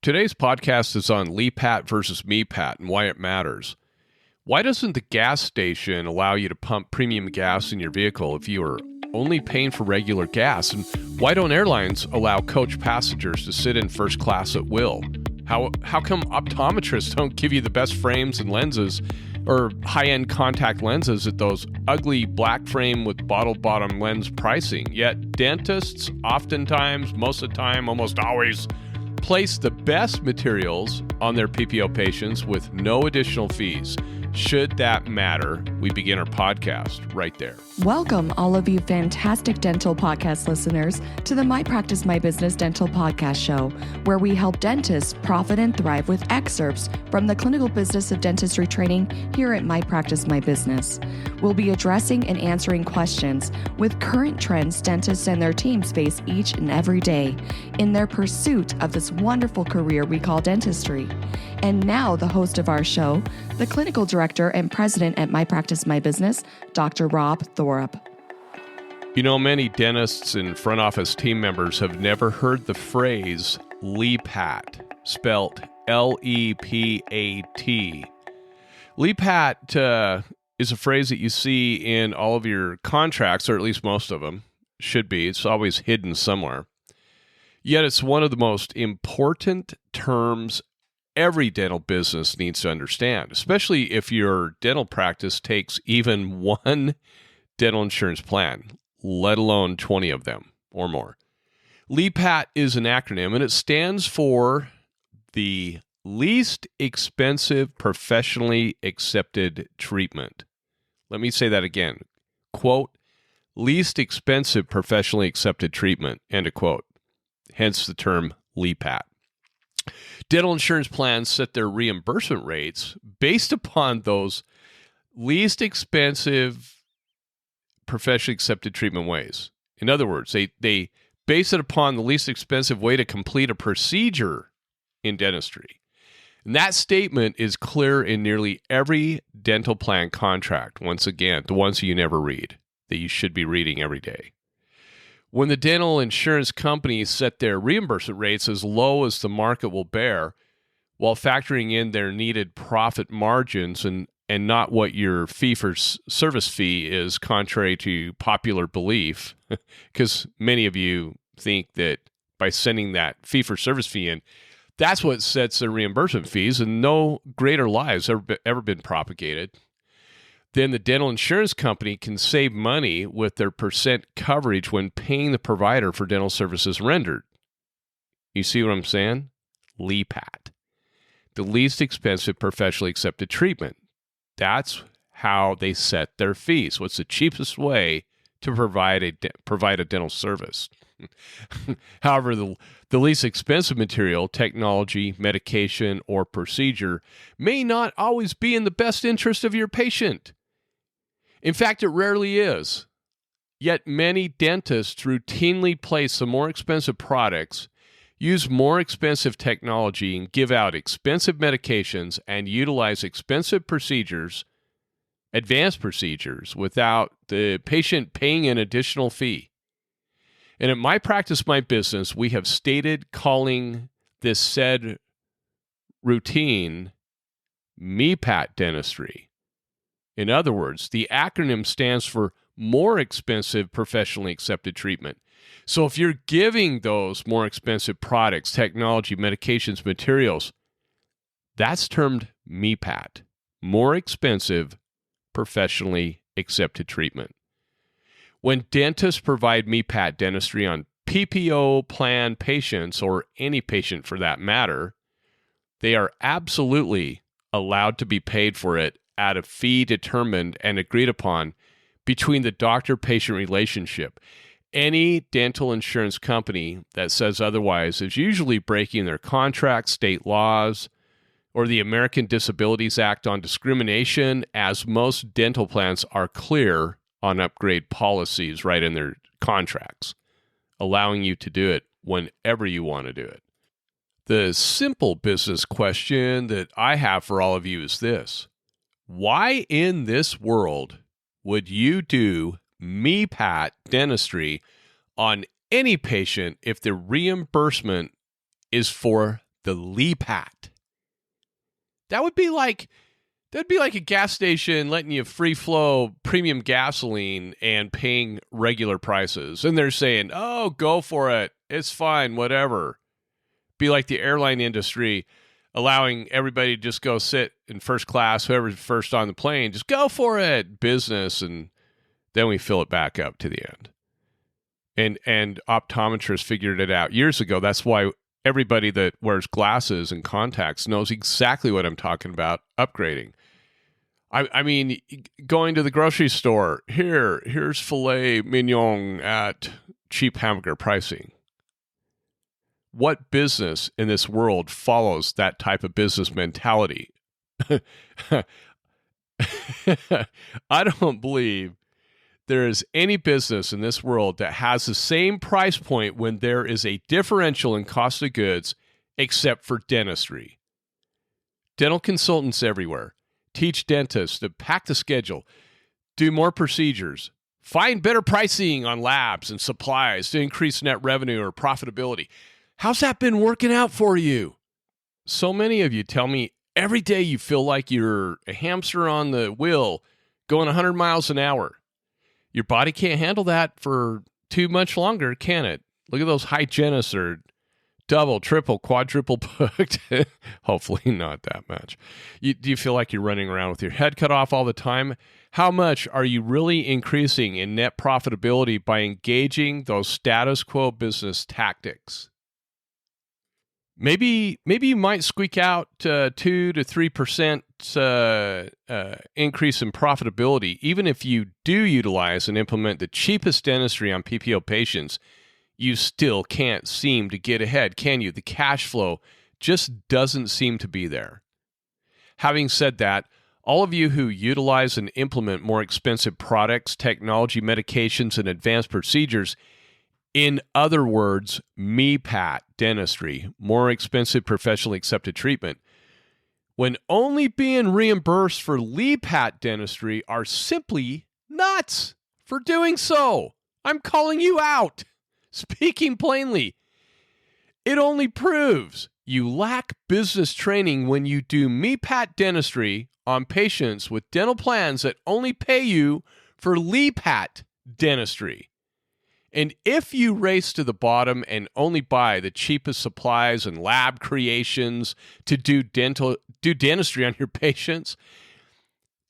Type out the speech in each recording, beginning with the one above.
Today's podcast is on LEPAT versus MEPAT and why it matters. Why doesn't the gas station allow you to pump premium gas in your vehicle if you are only paying for regular gas? And why don't airlines allow coach passengers to sit in first class at will? How come optometrists don't give you the best frames and lenses or high-end contact lenses at those ugly black frame with bottle bottom lens pricing? Yet dentists oftentimes, most of the time, almost always, place the best materials on their PPO patients with no additional fees. Should that matter? We begin our podcast right there. Welcome, all of you fantastic dental podcast listeners, to the My Practice, My Business Dental Podcast Show, where we help dentists profit and thrive with excerpts from the clinical business of dentistry training here at My Practice, My Business. We'll be addressing and answering questions with current trends dentists and their teams face each and every day in their pursuit of this wonderful career we call dentistry. And now the host of our show, the clinical director and president at My Practice, My Business, Dr. Rob Thorup. You know, many dentists and front office team members have never heard the phrase LEPAT, spelt L-E-P-A-T. LEPAT is a phrase that you see in all of your contracts, or at least most of them should be. It's always hidden somewhere. Yet it's one of the most important terms every dental business needs to understand, especially if your dental practice takes even one dental insurance plan, let alone 20 of them or more. LEPAT is an acronym, and it stands for the least expensive professionally accepted treatment. Let me say that again. Quote, least expensive professionally accepted treatment, end of quote. Hence the term LEPAT. Dental insurance plans set their reimbursement rates based upon those least expensive professionally accepted treatment ways. In other words, they base it upon the least expensive way to complete a procedure in dentistry. And that statement is clear in nearly every dental plan contract. Once again, the ones you never read, that you should be reading every day. When the dental insurance companies set their reimbursement rates as low as the market will bear, while factoring in their needed profit margins and not what your fee-for-service fee is, contrary to popular belief, because many of you think that by sending that fee-for-service fee in, that's what sets their reimbursement fees, and no greater lies ever been propagated. Then the dental insurance company can save money with their percent coverage when paying the provider for dental services rendered. You see what I'm saying? LEPAT. The least expensive professionally accepted treatment. That's how they set their fees. What's the cheapest way to provide a dental service? However, the least expensive material, technology, medication, or procedure may not always be in the best interest of your patient. In fact, it rarely is. Yet many dentists routinely place the more expensive products, use more expensive technology, and give out expensive medications and utilize expensive procedures, advanced procedures, without the patient paying an additional fee. And at My Practice, My Business, we have stated calling this said routine MEPAT dentistry. In other words, the acronym stands for more expensive professionally accepted treatment. So if you're giving those more expensive products, technology, medications, materials, that's termed MEPAT, more expensive professionally accepted treatment. When dentists provide MEPAT dentistry on PPO plan patients, or any patient for that matter, they are absolutely allowed to be paid for it at a fee determined and agreed upon between the doctor-patient relationship. Any dental insurance company that says otherwise is usually breaking their contract, state laws, or the American Disabilities Act on discrimination, as most dental plans are clear on upgrade policies right in their contracts, allowing you to do it whenever you want to do it. The simple business question that I have for all of you is this: why in this world would you do MEPAT dentistry on any patient if the reimbursement is for the LEPAT. That'd be like a gas station letting you free flow premium gasoline and paying regular prices. And they're saying, oh, go for it. It's fine, whatever. Be like the airline industry allowing everybody to just go sit in first class, whoever's first on the plane, just go for it, business, and then we fill it back up to the end. And optometrists figured it out years ago. That's why everybody that wears glasses and contacts knows exactly what I'm talking about, upgrading. I mean, going to the grocery store, here's filet mignon at cheap hamburger pricing. What business in this world follows that type of business mentality? I don't believe there is any business in this world that has the same price point when there is a differential in cost of goods, except for dentistry. Dental consultants everywhere teach dentists to pack the schedule, do more procedures, find better pricing on labs and supplies to increase net revenue or profitability. How's that been working out for you? So many of you tell me every day you feel like you're a hamster on the wheel going 100 miles an hour. Your body can't handle that for too much longer, can it? Look at those hygienists that are double, triple, quadruple booked. Hopefully not that much. Do you feel like you're running around with your head cut off all the time? How much are you really increasing in net profitability by engaging those status quo business tactics? Maybe you might squeak out 2 to 3% increase in profitability, even if you do utilize and implement the cheapest dentistry on PPO patients. You still can't seem to get ahead, can you? The cash flow just doesn't seem to be there. Having said that, all of you who utilize and implement more expensive products, technology, medications, and advanced procedures, in other words, MEPAT dentistry, more expensive professionally accepted treatment, when only being reimbursed for LEPAT dentistry, are simply nuts for doing so. I'm calling you out. Speaking plainly, it only proves you lack business training when you do MEPAT dentistry on patients with dental plans that only pay you for LEPAT dentistry. And if you race to the bottom and only buy the cheapest supplies and lab creations to do dentistry on your patients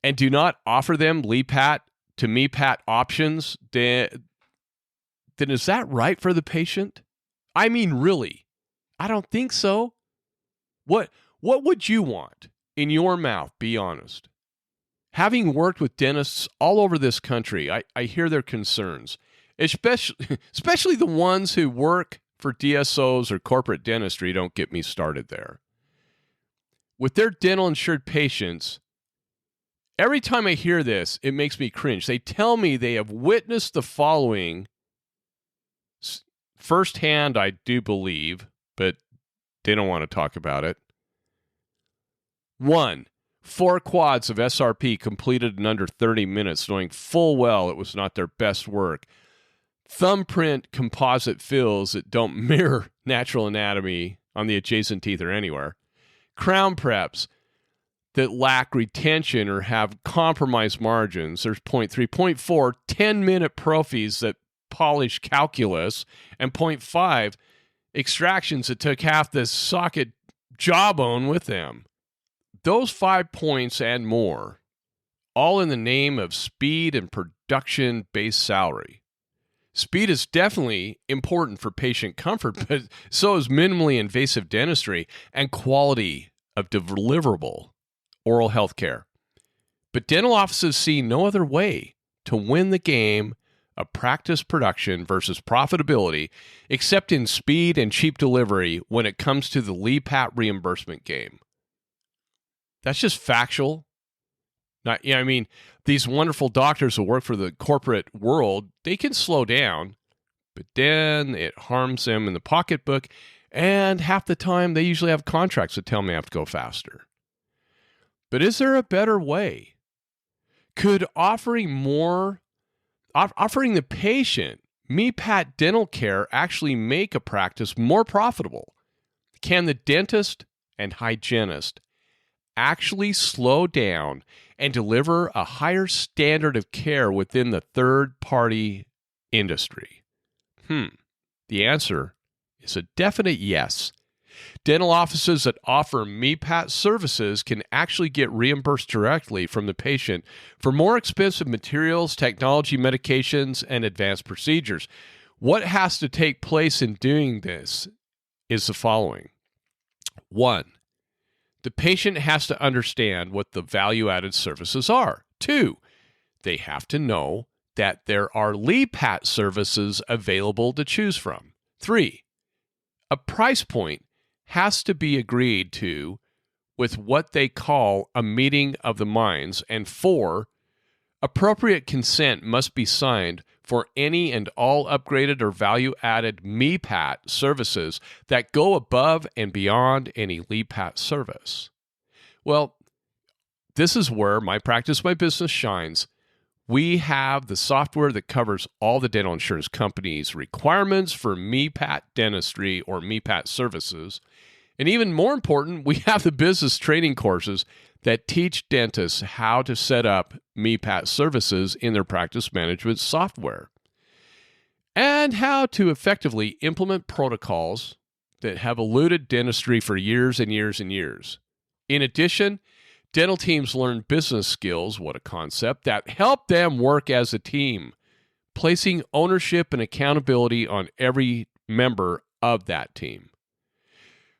and do not offer them LEPAT to MEPAT options, then is that right for the patient? I mean, really, I don't think so. What would you want in your mouth? Be honest. Having worked with dentists all over this country, I hear their concerns. Especially the ones who work for DSOs or corporate dentistry. Don't get me started there. With their dental insured patients, every time I hear this, it makes me cringe. They tell me they have witnessed the following firsthand, I do believe, but they don't want to talk about it. 1, 4 quads of SRP completed in under 30 minutes, knowing full well it was not their best work. Thumbprint composite fills that don't mirror natural anatomy on the adjacent teeth or anywhere. Crown preps that lack retention or have compromised margins. There's 0.3. 0.4, 10-minute prophies that polish calculus. And 0.5, extractions that took half the socket jawbone with them. Those 5 points and more, all in the name of speed and production-based salary. Speed is definitely important for patient comfort, but so is minimally invasive dentistry and quality of deliverable oral health care. But dental offices see no other way to win the game of practice production versus profitability except in speed and cheap delivery when it comes to the LEPAT reimbursement game. That's just factual. These wonderful doctors who work for the corporate world, they can slow down, but then it harms them in the pocketbook, and half the time they usually have contracts that tell me I have to go faster. But is there a better way? Could offering the patient MEPAT dental care actually make a practice more profitable? Can the dentist and hygienist actually slow down and deliver a higher standard of care within the third-party industry? The answer is a definite yes. Dental offices that offer MEPAT services can actually get reimbursed directly from the patient for more expensive materials, technology, medications, and advanced procedures. What has to take place in doing this is the following. 1, the patient has to understand what the value-added services are. 2, they have to know that there are LEPAT services available to choose from. 3, a price point has to be agreed to with what they call a meeting of the minds. And 4, appropriate consent must be signed for any and all upgraded or value-added MEPAT services that go above and beyond any LEPAT service. Well, this is where My Practice, My Business shines. We have the software that covers all the dental insurance companies' requirements for MEPAT dentistry or MEPAT services. And even more important, we have the business training courses that teach dentists how to set up MEPAT services in their practice management software and how to effectively implement protocols that have eluded dentistry for years and years and years. In addition, dental teams learn business skills, what a concept, that help them work as a team, placing ownership and accountability on every member of that team.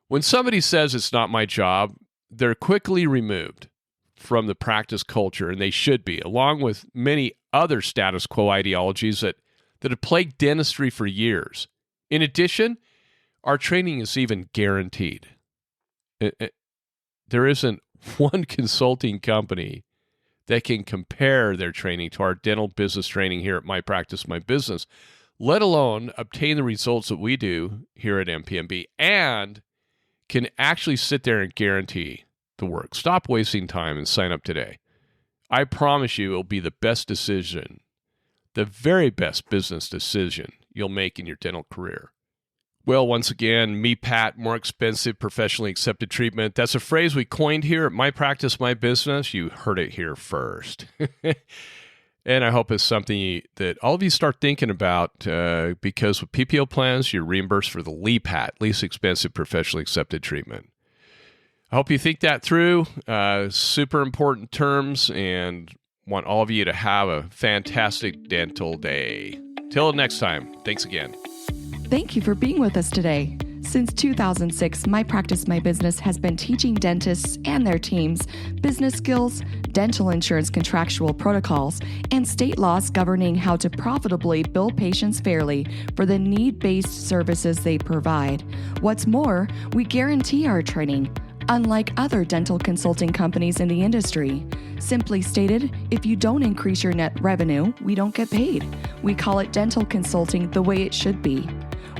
When somebody says it's not my job, they're quickly removed from the practice culture, and they should be, along with many other status quo ideologies that have plagued dentistry for years. In addition, our training is even guaranteed. There isn't one consulting company that can compare their training to our dental business training here at My Practice, My Business, let alone obtain the results that we do here at MPMB and can actually sit there and guarantee the work. Stop wasting time and sign up today. I promise you it'll be the best decision, the very best business decision you'll make in your dental career. Well, once again, MEPAT, more expensive, professionally accepted treatment. That's a phrase we coined here at My Practice, My Business. You heard it here first. And I hope it's something that all of you start thinking about because with PPO plans, you're reimbursed for the LEPAT, least expensive, professionally accepted treatment. I hope you think that through. Super important terms, and want all of you to have a fantastic dental day. Till next time, thanks again. Thank you for being with us today. Since 2006, My Practice, My Business has been teaching dentists and their teams business skills, dental insurance contractual protocols, and state laws governing how to profitably bill patients fairly for the need-based services they provide. What's more, we guarantee our training, unlike other dental consulting companies in the industry. Simply stated, if you don't increase your net revenue, we don't get paid. We call it dental consulting the way it should be.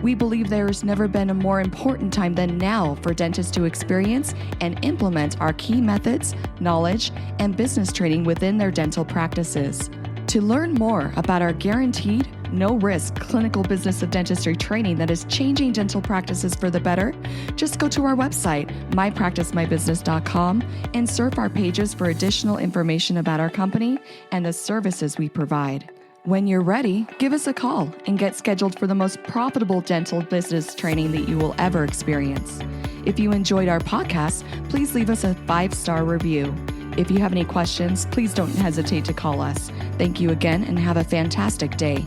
We believe there has never been a more important time than now for dentists to experience and implement our key methods, knowledge, and business training within their dental practices. To learn more about our guaranteed, no-risk clinical business of dentistry training that is changing dental practices for the better, just go to our website, mypracticemybusiness.com, and surf our pages for additional information about our company and the services we provide. When you're ready, give us a call and get scheduled for the most profitable dental business training that you will ever experience. If you enjoyed our podcast, please leave us a 5-star review. If you have any questions, please don't hesitate to call us. Thank you again and have a fantastic day.